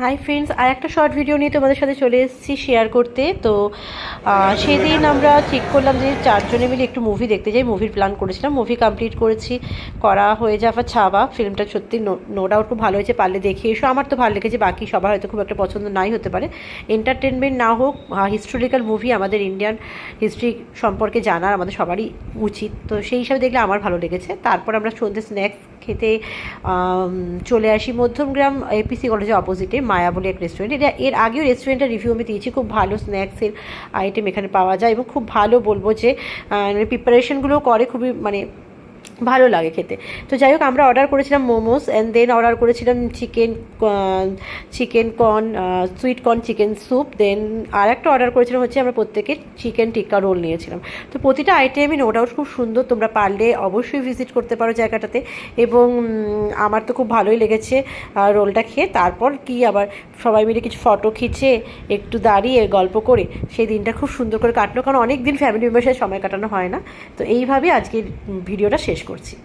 Hi friends, আর একটা short video নিয়ে তোমাদের সাথে চলে এসেছি শেয়ার করতে। তো সেদিন আমরা ঠিক করলাম যে চারজনে মিলে একটু মুভি দেখতে যাই। মুভির প্ল্যান করেছিলাম, মুভি কমপ্লিট করেছি। করা হয়ে যাওয়া ছাবা ফিল্মটা সত্যি নো ডাউট খুব ভালো হয়েছে, পারলে দেখে এসো। আমার তো ভালো লেগেছে, বাকি সবার হয়তো খুব একটা পছন্দ নাই হতে পারে। এন্টারটেনমেন্ট না হোক, হিস্টোরিক্যাল মুভি, আমাদের ইন্ডিয়ান হিস্ট্রি সম্পর্কে জানার আমাদের সবারই উচিত। তো সেই হিসাবে দেখলে আমার ভালো লেগেছে। তারপর আমরা সন্ধ্যে স্ন্যাক্স খেতে চলে আসি মধ্যমগ্রাম এপিসি কলেজের অপোজিটে মায়া বলে এক রেস্টুরেন্ট। এটা এর আগেও রেস্টুরেন্টের রিভিউ আমি দিয়েছি, খুব ভালো স্ন্যাক্সের আইটেম এখানে পাওয়া যায় এবং খুব ভালো বলবো যে প্রিপারেশনগুলো করে খুবই ভালো লাগে খেতে। তো যাই হোক, আমরা অর্ডার করেছিলাম মোমোস অ্যান্ড দেন অর্ডার করেছিলাম chicken corn, sweet corn chicken soup. Then আর একটা অর্ডার করেছিলাম হচ্ছে আমরা প্রত্যেকে চিকেন টিক্কা রোল নিয়েছিলাম। তো প্রতিটা আইটেমই নো ডাউট খুব সুন্দর, তোমরা পারলে অবশ্যই ভিজিট করতে পারো জায়গাটাতে। এবং আমার তো খুব ভালোই লেগেছে রোলটা খেয়ে। তারপর কি আবার সবাই মিলে কিছু ফটো খিচে একটু দাঁড়িয়ে গল্প করে সেই দিনটা খুব সুন্দর করে কাটলো, কারণ অনেক দিন ফ্যামিলি মেম্বারের সাথে সময় কাটানো হয় না। তো এইভাবে আজকের ভিডিওটা শেষ করছি।